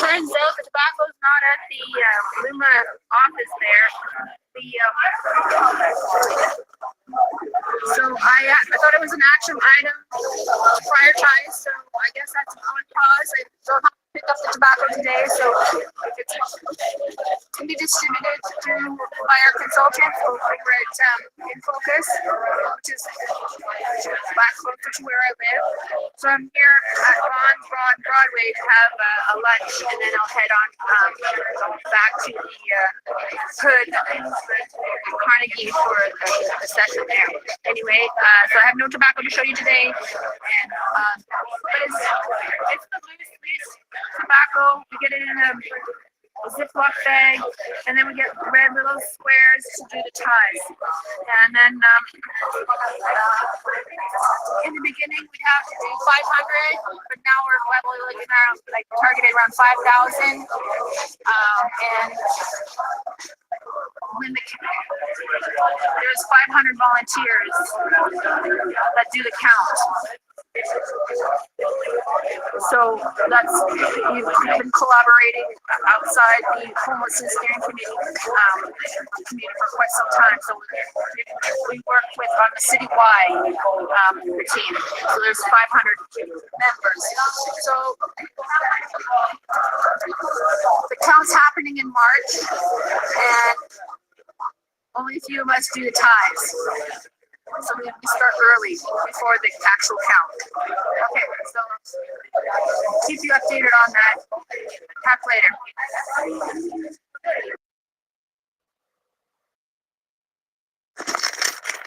turns out the tobacco's not at the Luma office there. So I thought it was an action item prioritized, so I guess that's on pause. I don't have to pick up the tobacco today, so it's can be distributed through by our consultants over at In Focus, which is back closer to where I live. So I'm here at Broadway to have a lunch, and then I'll head on back to the Hood in Carnegie for the session there. Anyway, so I have no tobacco to show you today, and but it's the loose tobacco. We get it in a Ziploc bag, and then we get red little squares to do the ties. And then in the beginning we'd have to do 500, but now we're looking around, like targeted around 5,000. And when there's 500 volunteers that do the count. So that's, we've been collaborating outside the homelessness steering committee for quite some time. So we work with on the citywide team. So there's 500 members. So the count's happening in March, and only a few of us do the ties. So we start early before the actual count. Okay, so keep you updated on that. Talk later.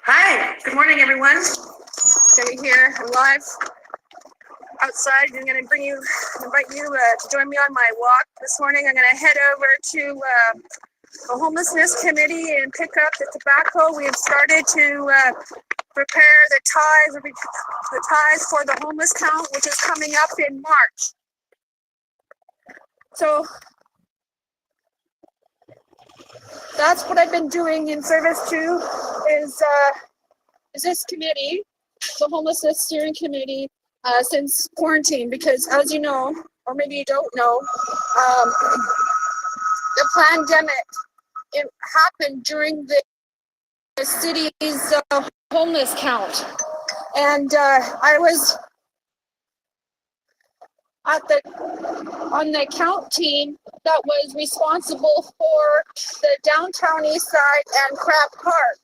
Hi, good morning, everyone. Debbie here. I'm live outside. I'm going to invite you to join me on my walk this morning. I'm going to head over to the homelessness committee and pick up the tobacco. We have started to prepare the ties for the homeless count, which is coming up in March. So that's what I've been doing in service to is this committee, the homelessness steering committee, since quarantine, because as you know, or maybe you don't know, the pandemic, it happened during the city's homeless count, and I was on the count team that was responsible for the downtown east side and Crab Park.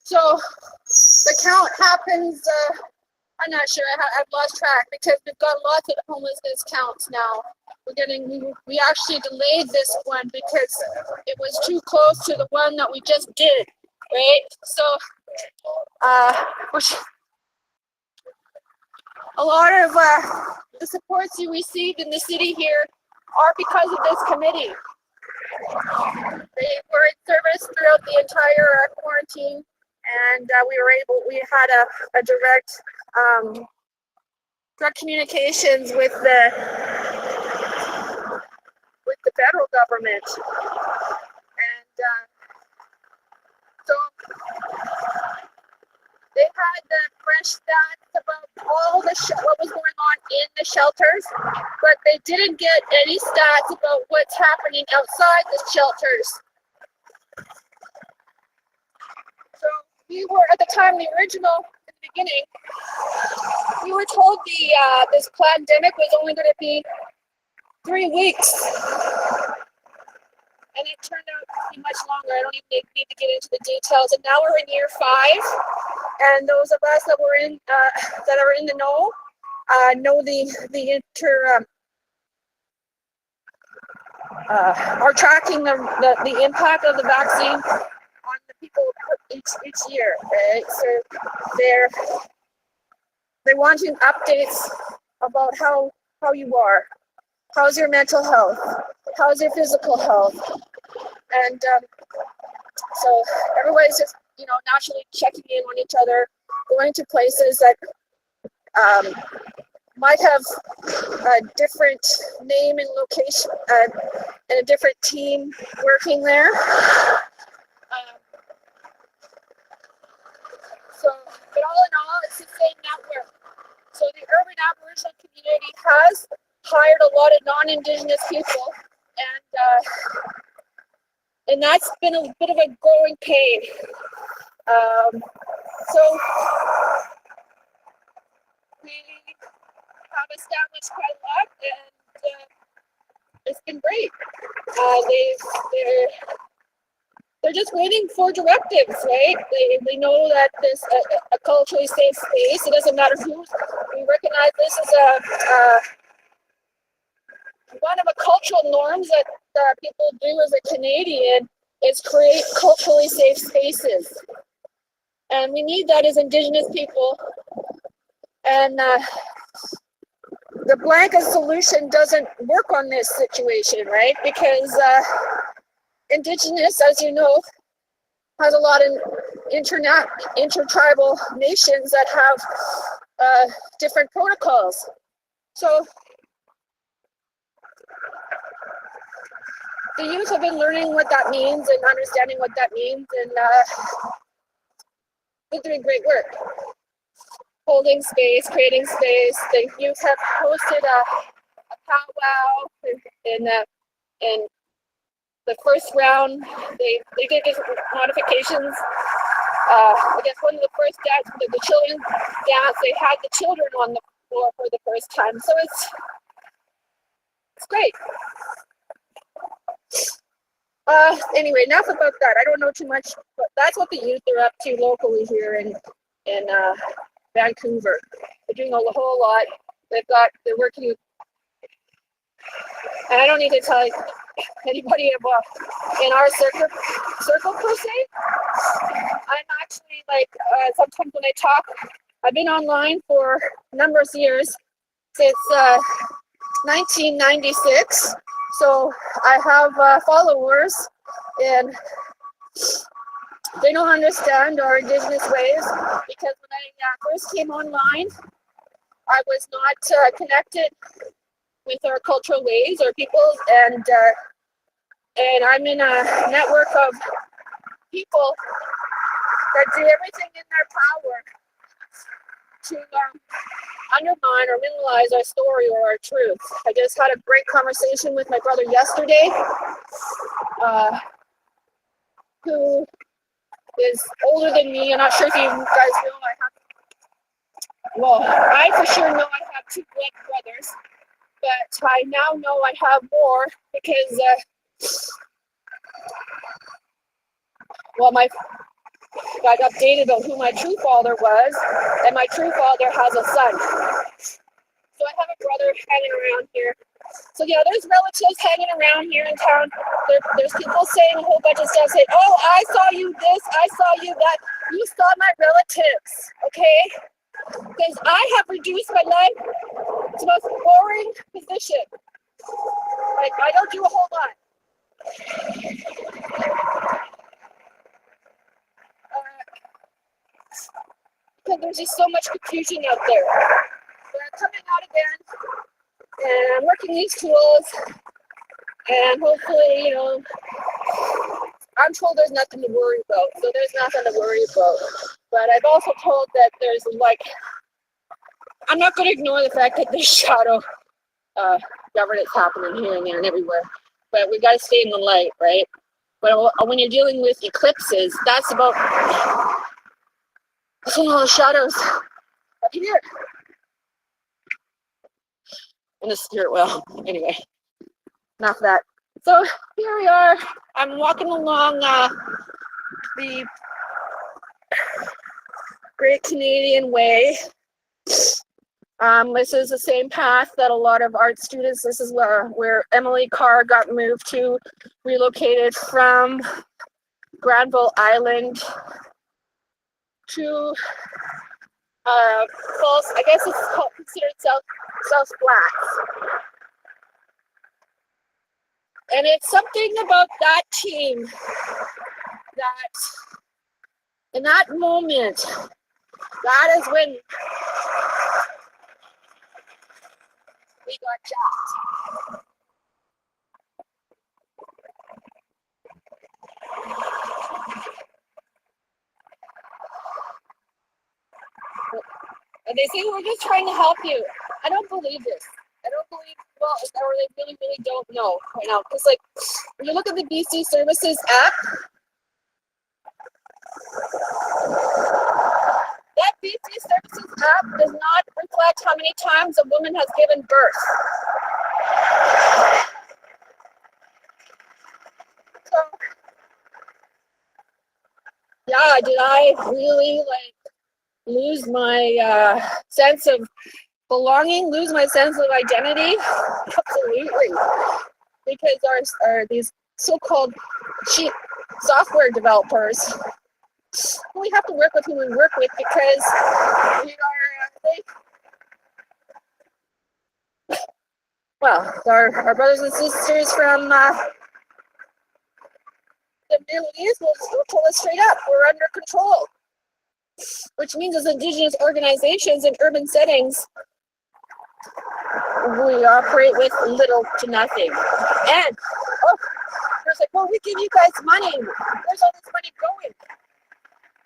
So the count happens, I'm not sure, I've lost track because we've got lots of homelessness counts now. We actually delayed this one because it was too close to the one that we just did, right? So, which a lot of the supports you received in the city here are because of this committee. They were in service throughout the entire quarantine, and we had a direct communications with the federal government, and so they had the fresh stats about all what was going on in the shelters, but they didn't get any stats about what's happening outside the shelters. So we were at the time, in the beginning, we were told this pandemic was only going to be 3 weeks, and it turned out to be much longer. I don't even need to get into the details. And now we're in year 5, and those of us that were in that are in the know are tracking the impact of the vaccine on the people each year. Right? So they're wanting updates about how you are. How's your mental health? How's your physical health? And so everybody's just, naturally checking in on each other, going to places that might have a different name and location and a different team working there. So, but all in all, it's the same network. So the urban Aboriginal community community has hired a lot of non-Indigenous people, and that's been a bit of a growing pain. So we have established quite a lot, and it's been great. They're just waiting for directives, right? They know that this a culturally safe space. It doesn't matter who. We recognize this as one of the cultural norms that people do as a Canadian is create culturally safe spaces, and we need that as Indigenous people. And the blanket solution doesn't work on this situation, right? Because Indigenous, as you know, has a lot of intertribal nations that have different protocols. So the youth have been learning what that means and understanding what that means, and they're doing great work. Holding space, creating space. The youth have hosted a powwow in the first round. They did different modifications. I guess one of the first dance, the children dance, they had the children on the floor for the first time. So it's great. Anyway, enough about that. I don't know too much, but that's what the youth are up to locally here in Vancouver. They're doing a whole lot. They're working, and I don't need to tell anybody about in our circle per se. I'm actually sometimes when I talk, I've been online for a number of years, since 1996. So I have followers, and they don't understand our Indigenous ways, because when I first came online, I was not connected with our cultural ways or peoples, and I'm in a network of people that do everything in their power to undermine or minimize our story or our truth. I just had a great conversation with my brother yesterday, who is older than me. I'm not sure if you guys know I for sure know I have two blood brothers, but I now know I have more because, I got updated on who my true father was, and my true father has a son. So I have a brother hanging around here. So yeah, there's relatives hanging around here in town. There's people saying a whole bunch of stuff, saying, "Oh, I saw you this, I saw you that." You saw my relatives, okay? Because I have reduced my life to the most boring position. Like, I don't do a whole lot. Because there's just so much confusion out there. But I'm coming out again, and I'm working these tools, and hopefully, I'm told there's nothing to worry about, so there's nothing to worry about. But I've also told that there's I'm not going to ignore the fact that there's shadow governance happening here and there and everywhere, but we got to stay in the light, right? But when you're dealing with eclipses, that's about seeing all the shadows up here in the spirit well. Anyway, enough of that. So here we are. I'm walking along the Great Canadian Way. This is the same path that a lot of art students, this is where Emily Carr got moved to, relocated from Granville Island to false, I guess it's considered South Flats. And it's something about that team that in that moment, that is when we got jacked. And they say, we're just trying to help you. I don't believe this. I don't believe, well, or they really, really don't know right now. Because, like, when you look at the BC Services app, that BC Services app does not reflect how many times a woman has given birth. So, yeah, did I really, like, lose my sense of belonging, lose my sense of identity? Absolutely. Because our these so-called cheap software developers, we have to work with who we work with because we are our brothers and sisters from the Middle East will tell us straight up, we're under control. Which means as Indigenous organizations in urban settings, we operate with little to nothing. And there's like, well, we give you guys money. Where's all this money going?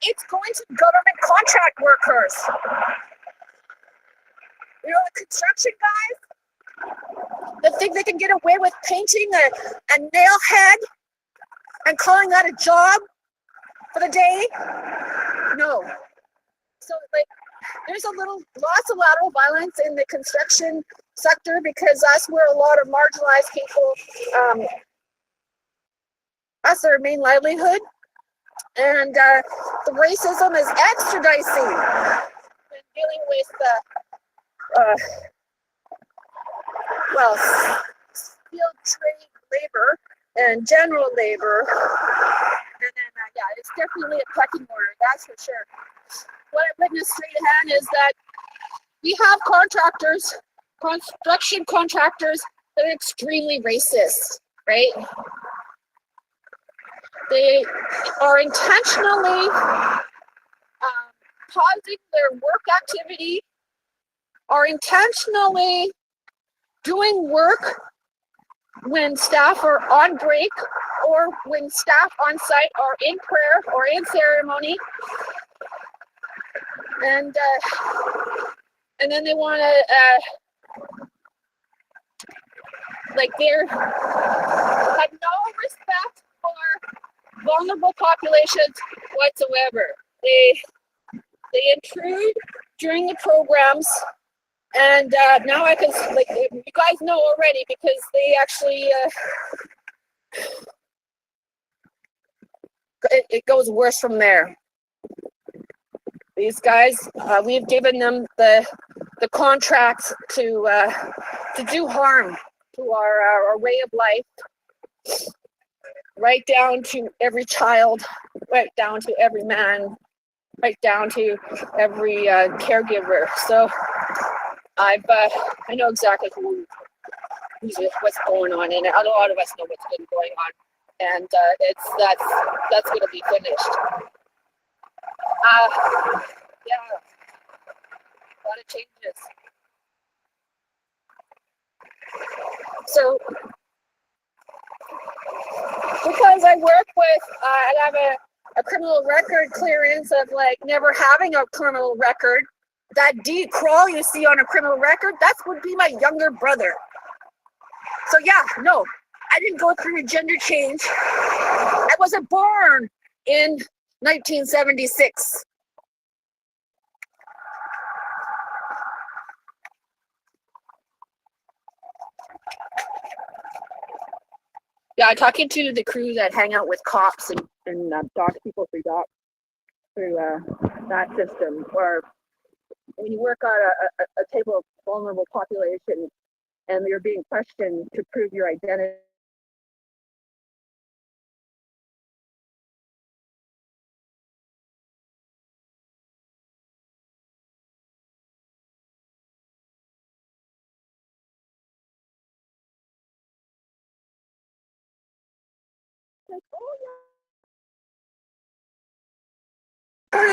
It's going to government contract workers. You know, the construction guys that think they can get away with painting a nail head and calling that a job for the day? No. So, like, there's lots of lateral violence in the construction sector because that's where a lot of marginalized people, that's their main livelihood. And the racism is extra dicey when dealing with, skilled trade labor and general labor. And then, it's definitely a pecking order, that's for sure. What I witnessed straight ahead is that we have construction contractors that are extremely racist, right? They are intentionally pausing their work activity, are intentionally doing work when staff are on break or when staff on site are in prayer or in ceremony. And then they want to, they have no respect for vulnerable populations whatsoever. They intrude during the programs, and now I can, you guys know already because they actually, it goes worse from there. These guys, we've given them the contracts to do harm to our way of life, right down to every child, right down to every man, right down to every caregiver. So I know exactly what's going on, and a lot of us know what's been going on, and that's going to be finished. A lot of changes. So, because I work with, I have a criminal record clearance of never having a criminal record. That D crawl you see on a criminal record, that would be my younger brother. So no, I didn't go through a gender change. I wasn't born in 1976. Yeah, talking to the crew that hang out with cops and dock people through that system, or when you work on a table of vulnerable population and you're being questioned to prove your identity.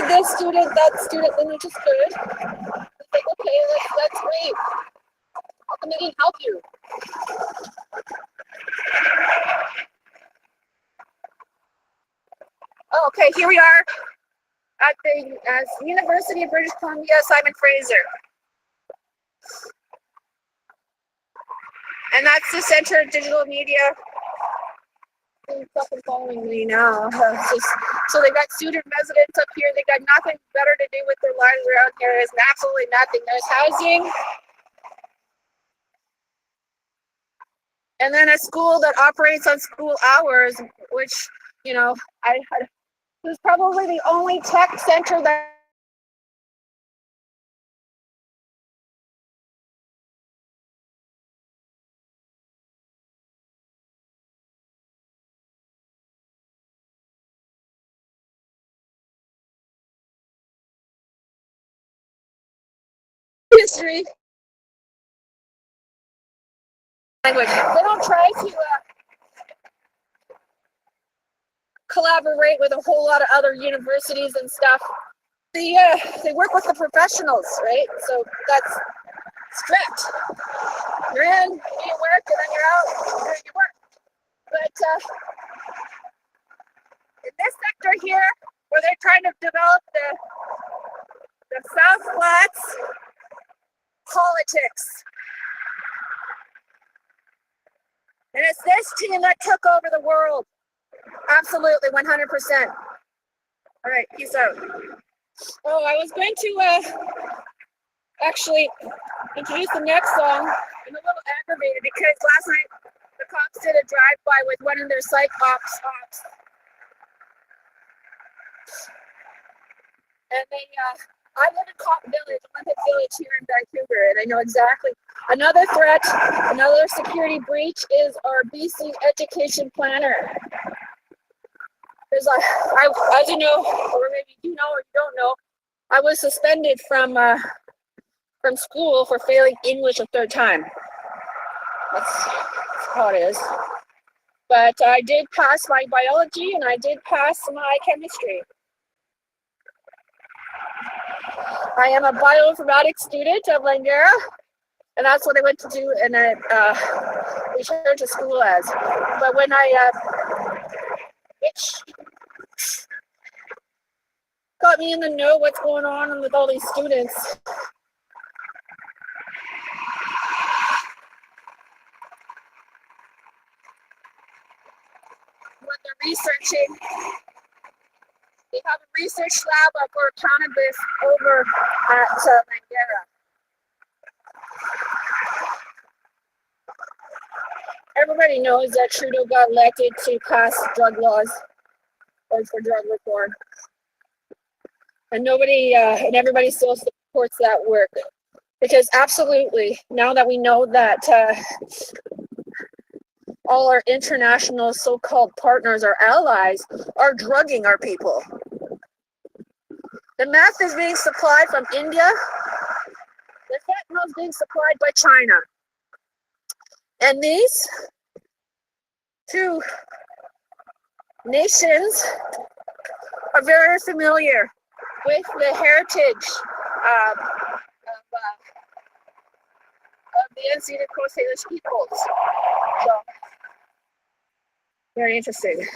This student, that student, then which is good. It's like, okay, that's great. How come they didn't help you? Oh, okay, here we are at the University of British Columbia, Simon Fraser. And that's the Center of Digital Media. They're fucking following me now. So they got student residents up here. They got nothing better to do with their lives around here. There's absolutely nothing. There's housing. And then a school that operates on school hours, which, you know, this is probably the only tech center that history language. They don't try to collaborate with a whole lot of other universities and stuff. They work with the professionals, right? So that's strict. You're in, you do your work, and then you're out doing your work. But in this sector here, where they're trying to develop the South Flats politics. And it's this team that took over the world. Absolutely, 100%. All right, peace out. Oh, I was going to actually introduce the next song. I'm a little aggravated because last night the cops did a drive-by with one of their psych ops. And I live in Cotton Village, Olympic Village here in Vancouver, and I know exactly. Another threat, another security breach is our BC education planner. There's as you know, or maybe you know or you don't know, I was suspended from school for failing English a third time. That's how it is. But I did pass my biology and I did pass my chemistry. I am a bioinformatics student of Langara, and that's what I went to do and I returned to school as. But when which got me in the know what's going on with all these students. What they're researching. They have a research lab for cannabis over at Langara. Everybody knows that Trudeau got elected to pass drug laws or for drug reform. And everybody still supports that work. Because absolutely, now that we know that all our international so-called partners, our allies, are drugging our people. The meth is being supplied from India. The fentanyl is being supplied by China. And these two nations are very familiar with the heritage of the unceded Coast Salish peoples. So, very interesting.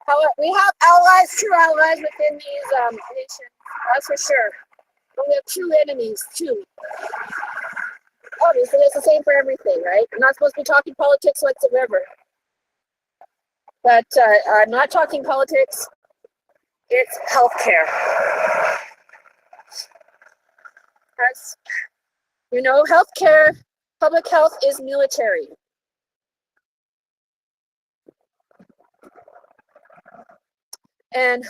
However, we have allies, true allies within these nations, that's for sure. But we have true enemies too. Obviously, it's the same for everything, right? I'm not supposed to be talking politics whatsoever. But I'm not talking politics. It's healthcare. As you know, healthcare, public health is military. And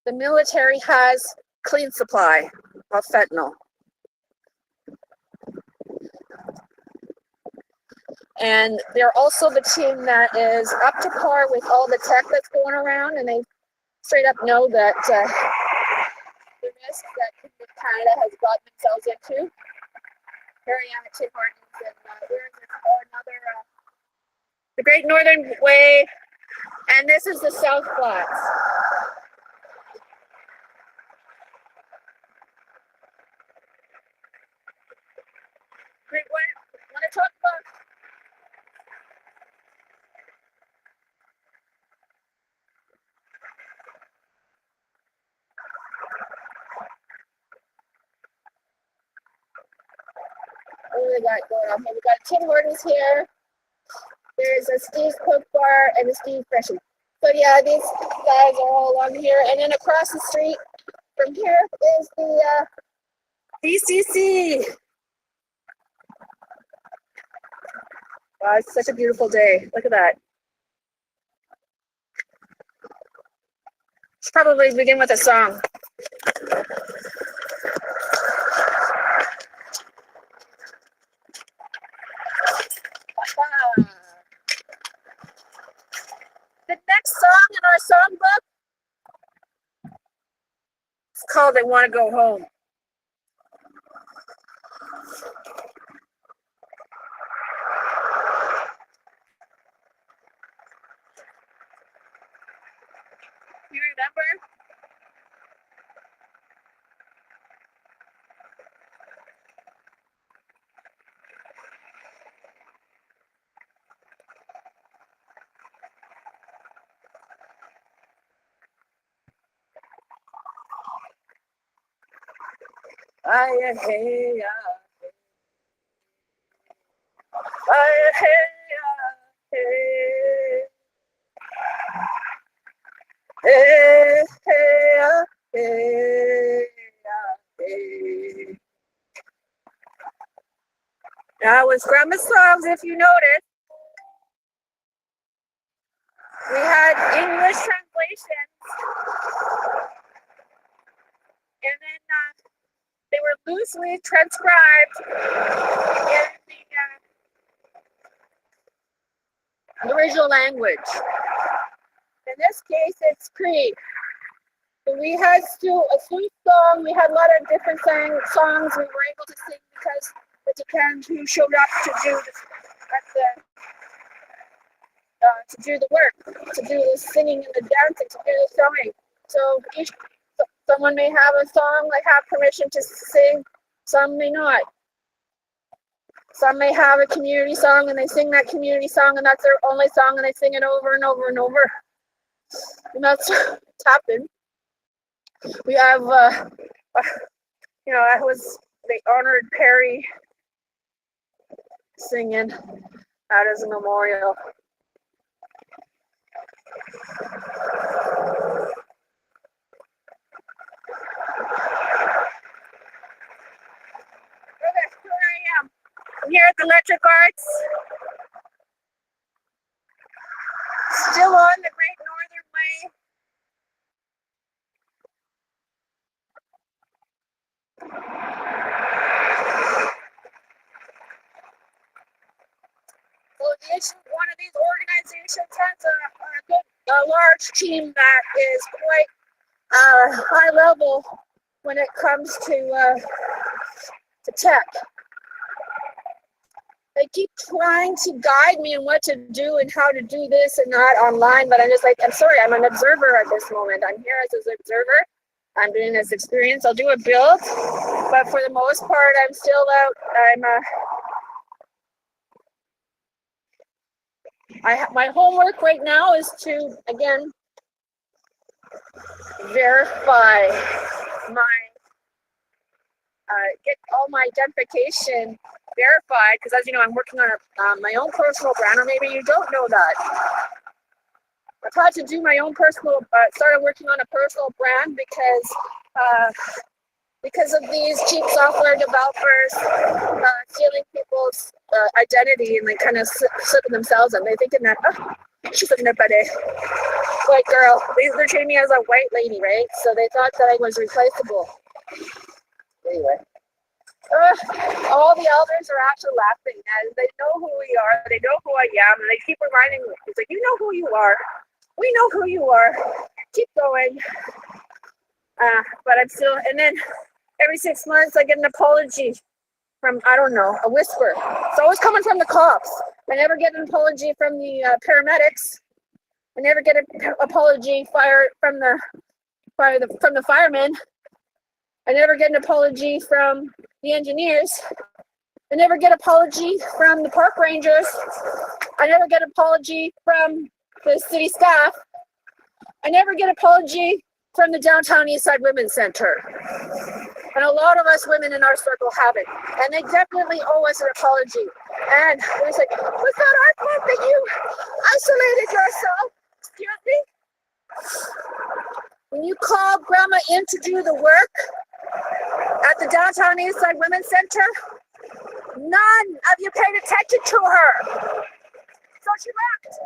the military has clean supply of fentanyl. And they're also the team that is up to par with all the tech that's going around, and they straight up know that the risk that Canada has gotten themselves into. Here I am at Tim Hortons, and here's another, the Great Northern Way, and this is the South Flats. Great, want to talk about they got going on here? We got Tim Hortons here. There's a Steve's Cook Bar and a Steve Freshie. So yeah, these guys are all along here. And then across the street from here is the DCC. Wow, it's such a beautiful day. Look at that. Should probably begin with a song. The next song in our songbook is called "I Want to Go Home." You remember? Hey, that was Grandma's songs, if you noticed. We had English translations, and then they were loosely transcribed in the original language. In this case, it's Cree. So we had still a flute song. We had a lot of different songs we were able to sing because it depends who showed up to do the work, to do the singing and the dancing, to do the sewing. So someone may have a song they have permission to sing, some may not. Some may have a community song and they sing that community song and that's their only song and they sing it over and over and over. And that's what's happened. We have, they honored Perry singing that as a memorial. Okay, here I am. I'm here at the Electric Arts. Still on the Great Northern Way. Well, one of these organizations has a large team that is quite high level when it comes to tech. They keep trying to guide me in what to do and how to do this and that online, but I'm just like, I'm sorry, I'm an observer at this moment. I'm here as an observer. I'm doing this experience. I'll do a build, but for the most part, I'm still out. My homework right now is to, again, verify get all my identification verified, because as you know, I'm working on my own personal brand, or maybe you don't know that. I've had to do my own started working on a personal brand because of these cheap software developers stealing people's identity and they kind of slipping themselves and they're thinking that, oh, she's looking up at a white girl. They're treating me as a white lady, right? So they thought that I was replaceable. Anyway. All the elders are actually laughing as they know who we are, they know who I am, and they keep reminding me, it's like, you know who you are. We know who you are. Keep going. But I'm still, and then every 6 months I get an apology from, I don't know, a whisper. It's always coming from the cops. I never get an apology from the paramedics. I never get an apology from the firemen. I never get an apology from the engineers. I never get an apology from the park rangers. I never get an apology from the city staff. I never get an apology from the Downtown Eastside Women's Center. And a lot of us women in our circle haven't. And they definitely owe us an apology. And we say, was that our fault that you isolated yourself? Excuse me? When you called Grandma in to do the work at the Downtown Eastside Women's Center, none of you paid attention to her. So she left.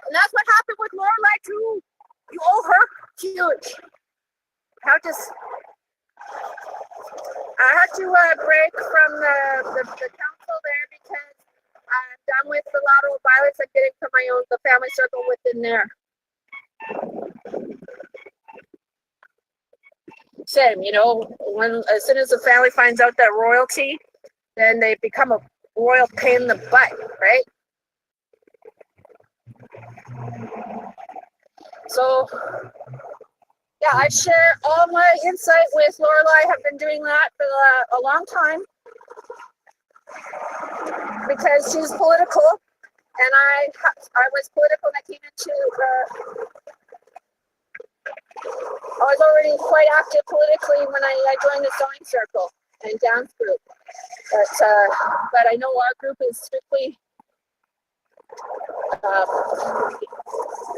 And that's what happened with Lorelai too. You owe her huge. I had to break from the council there because I'm done with the lateral violence. I'm getting from the family circle within there. Same, as soon as the family finds out that royalty, then they become a royal pain in the butt, right? So, yeah, I share all my insight with Lorelai. Have been doing that for a long time because she's political, and I was political when I came into I was already quite active politically when I joined the sewing circle and dance group. But I know our group is strictly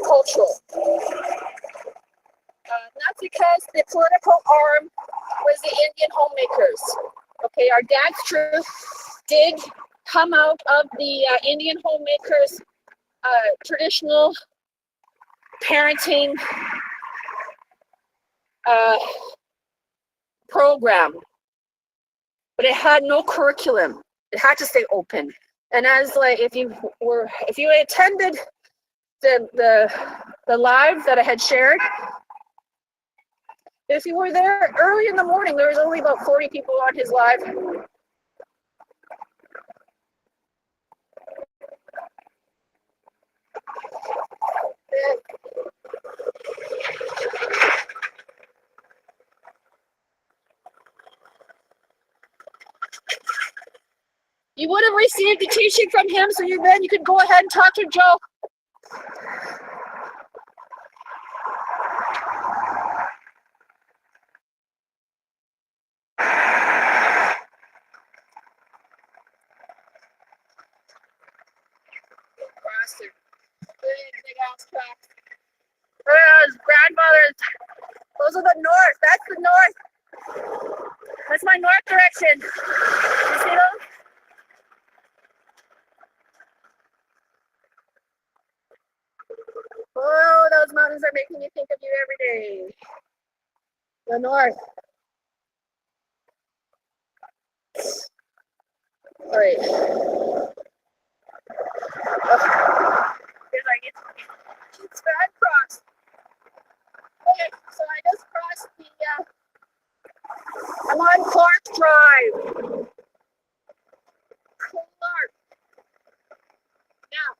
cultural. That's because the political arm was the Indian homemakers. Okay, our dance troupe did come out of the Indian homemakers traditional parenting program, but it had no curriculum. It had to stay open. And as if you attended the live that I had shared, if you were there early in the morning, there was only about 40 people on his live. You would have received a teaching from him, so you could go ahead and talk to Joe. Big ass tracks. Those grandmothers. Those are the north. That's the north. That's my north direction. You see those? Oh, those mountains are making me think of you every day. The north. All right. It's bad cross. Okay, so I just crossed I'm on Clark Drive. Clark. Now,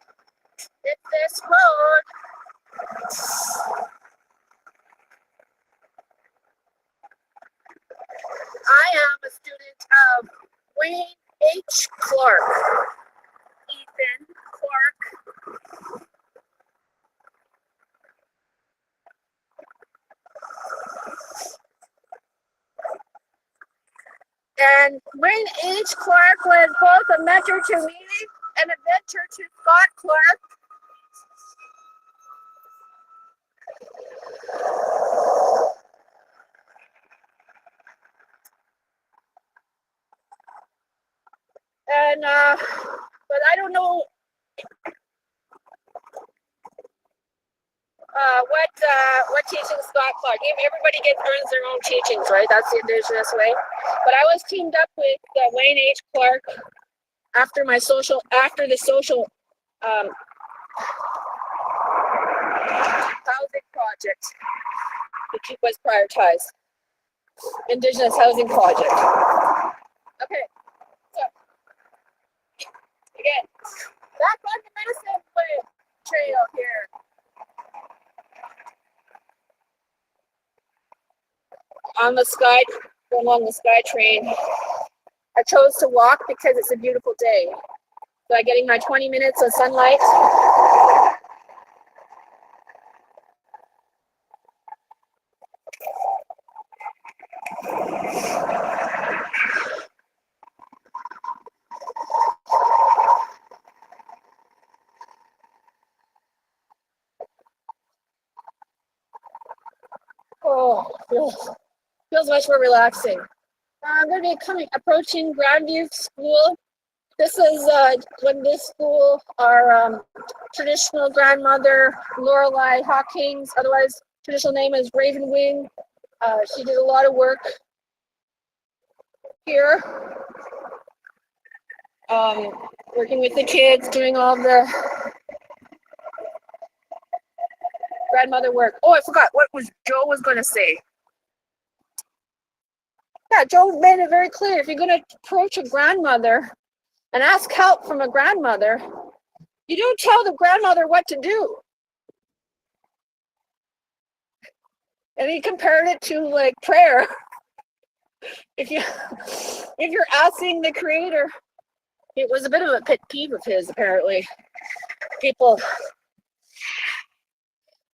it's this road. I am a student of Wayne H. Clark. Ethan Clark. And Wayne H. Clark was both a mentor to me and a mentor to Scott Clark. And but I don't know what teaching Scott Clark. Everybody earns their own teachings, right? That's the Indigenous way. But I was teamed up with Wayne H. Clark after the social housing project. It was prioritized. Indigenous housing project. Okay. So again, back on the Medicine Trail here. Along the Sky Train. I chose to walk because it's a beautiful day. So I'm getting my 20 minutes of sunlight. Oh, feels much more relaxing. I'm going to be approaching Grandview School. This is when this school, our traditional grandmother, Lorelei Hawkins, otherwise traditional name is Raven Wing. She did a lot of work here, working with the kids, doing all the grandmother work. Oh, I forgot what Joe was going to say. Yeah, Joe made it very clear. If you're going to approach a grandmother and ask help from a grandmother, you don't tell the grandmother what to do. And he compared it to like prayer. If you're asking the Creator, it was a bit of a pet peeve of his, apparently. People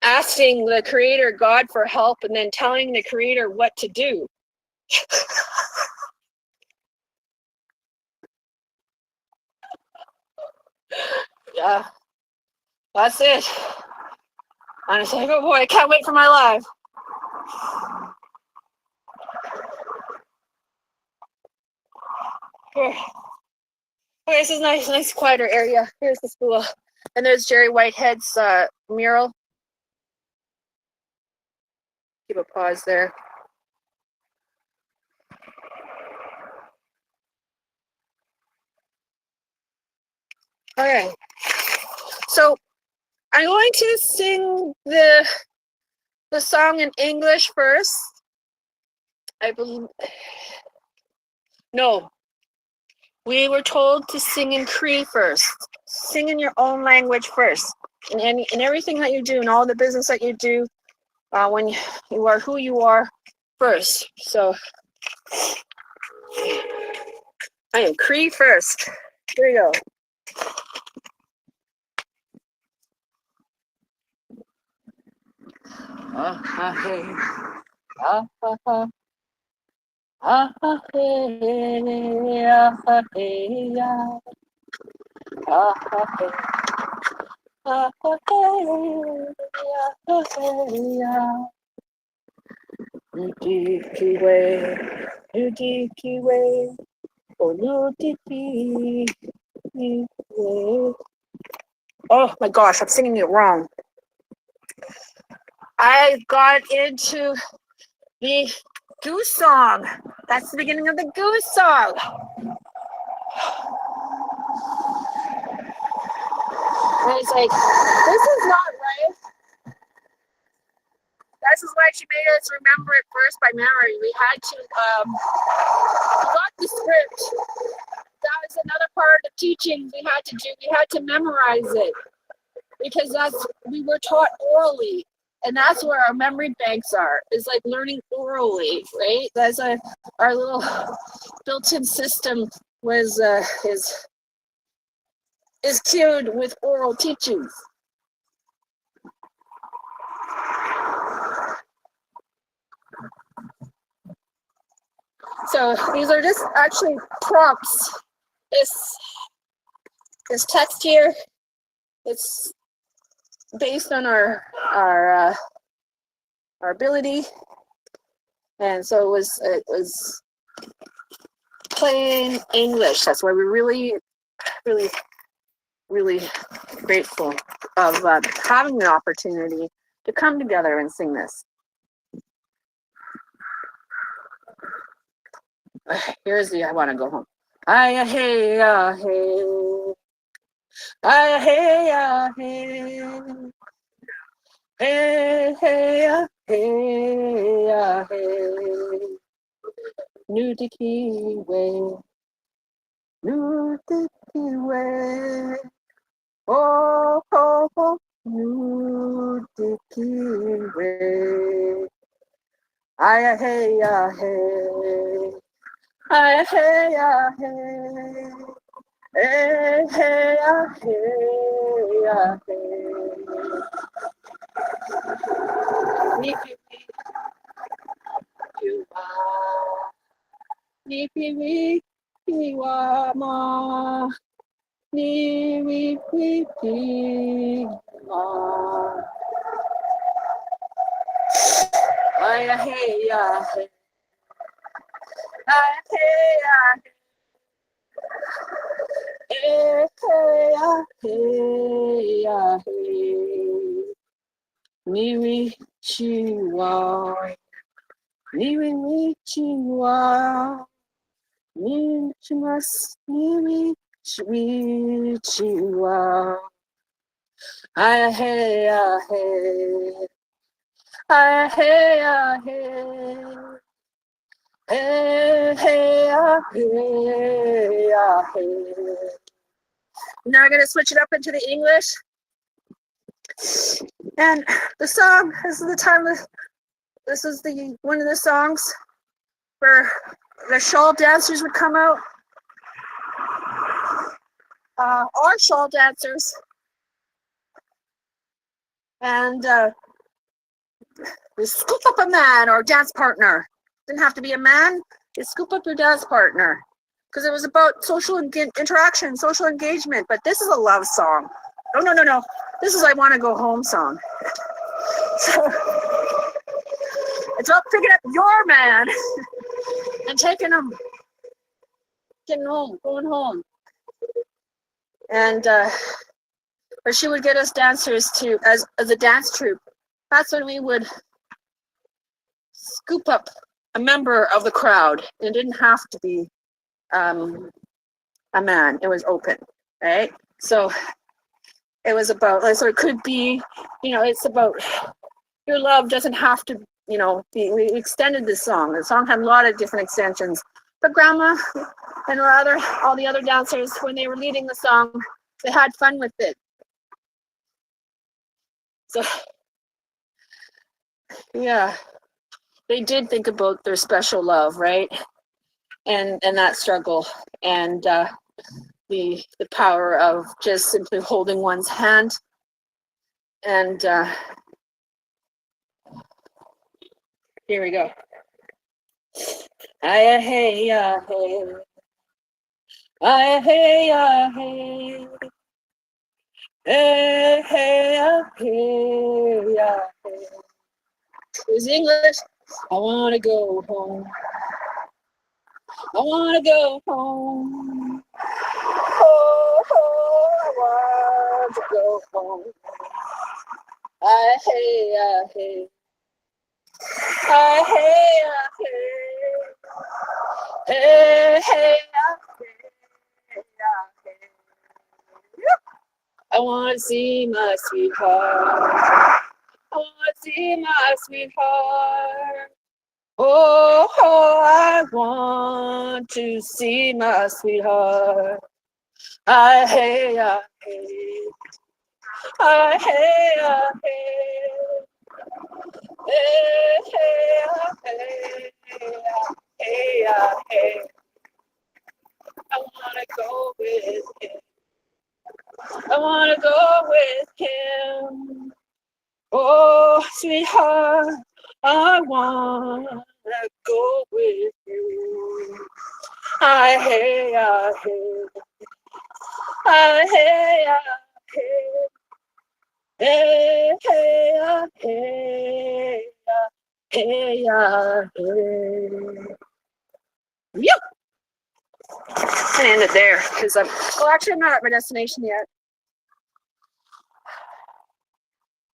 asking the Creator, God, for help, and then telling the Creator what to do. Yeah, that's it. And I was like, oh boy, I can't wait for my live. Okay, this is nice quieter area. Here's the school. And there's Jerry Whitehead's mural. Keep a pause there. Okay, so I'm going to sing the song in English first. I believe. No, we were told to sing in Cree first. Sing in your own language first. In everything that you do, and all the business that you do, when you are who you are first. So I am Cree first. Here we go. Hey. Hey. Oh my gosh, I'm singing it wrong. I got into the Goose Song. That's the beginning of the Goose Song. I was like, this is not right. This is why she made us remember it first by memory. We had to, we got the script. That was another part of teaching we had to do. We had to memorize it because we were taught orally. And that's where our memory banks are, is like learning orally, right? That's our little built-in system was is cued with oral teachings. So these are just actually prompts. This text here, it's based on our ability, and so it was plain English. That's why we're really grateful of having the opportunity to come together and sing this. Here's the I want to go home. Ay hey hey. Ay hey hey. Hey hey hey hey. New Dicky way. New Dicky way. Oh, oh, oh. New Dicky way. Ay hey hey. Ay hey hey. Hey, hey, ah, hey, ah, hey. Nipi, you are. Nipi, nipi, wa, ma. Ni, wi, wi, pi, ma. Ay, ah, hey, ah, hey. Ah, hey, ah, hey. Hey, hey, ah, hey, ah, hey. Niwi chiwa, niwi chiwa, niwi chimas, niwi chiwa. Ah hey, ah hey, ah hey, ah hey, hey hey, ah hey, ah hey. Now we're gonna switch it up into the English. And the song, this is the time, this is the one of the songs where the shawl dancers would come out. Our shawl dancers. And you scoop up a man or a dance partner. Didn't have to be a man. You scoop up your dance partner. Because it was about social interaction, social engagement. But this is a love song. No. This is I Want to Go Home song. So it's about picking up your man and taking him, getting home, going home. And or she would get us dancers to, as a dance troupe. That's when we would scoop up a member of the crowd. It didn't have to be a man. It was open, right? So it was about, so it could be, it's about your love doesn't have to, be, we extended the song. The song had a lot of different extensions. But Grandma and all the other dancers, when they were leading the song, they had fun with it. So, yeah, they did think about their special love, right? And that struggle, and the power of just simply holding one's hand. And here we go. Ay, hey, hey. Ay, hey, hey. Hey, hey, hey, hey. It's English. I want to go home. I want to go home. Oh, I want to go home. Ay, hey, hey. Ay, hey, hey. Hey, hey, hey. I want to see my sweetheart. I want to see my sweetheart. Oh, I want to see my sweetheart. I hey, I hey. I hey, I hey. Hey, hey, I hey. Hey, I hey. I want to go with him. I want to go with him. Oh, sweetheart, I want to go with you. I hey, I hey. I hey, I hey. Hey, hey, I hey. Hey, I hey. Yep. I end it there because actually I'm not at my destination yet.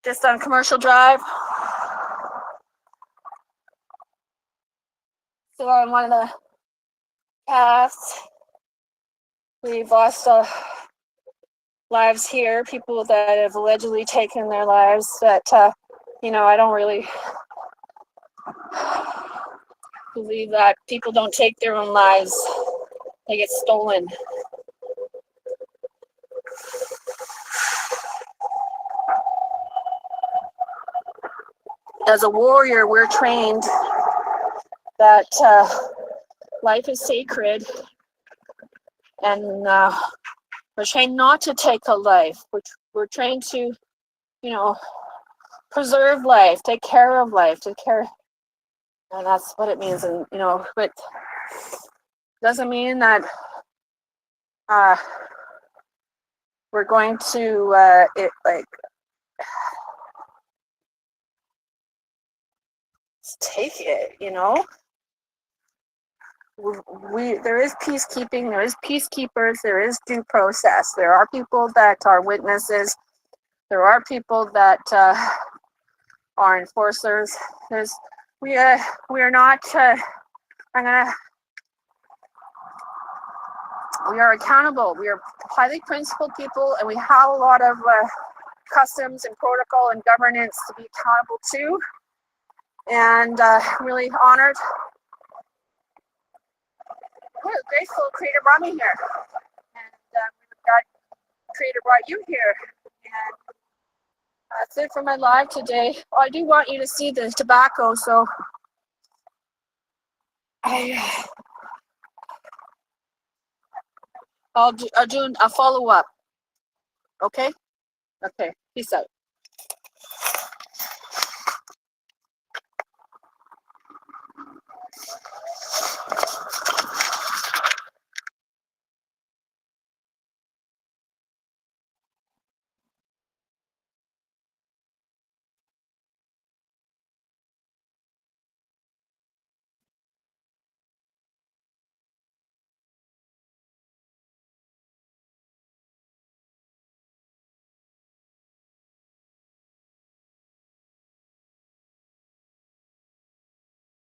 Just on Commercial Drive. So on one of the paths, we've lost lives here, people that have allegedly taken their lives that, I don't really believe that people don't take their own lives. They get stolen. As a warrior, we're trained that life is sacred, and We're trained not to take a life. We're trained to, preserve life, take care of life, and that's what it means. And but doesn't mean that we're going to take it. There is peacekeeping, there is peacekeepers, there is due process. There are people that are witnesses. There are people that are enforcers. We are not. We are accountable. We are highly principled people, and we have a lot of customs and protocol and governance to be accountable to. And really honored. We're grateful Creator brought me here, and God, Creator brought you here. And that's it for my live today. Oh, I do want you to see the tobacco, so I'll do a follow-up. Okay? Okay. Peace out.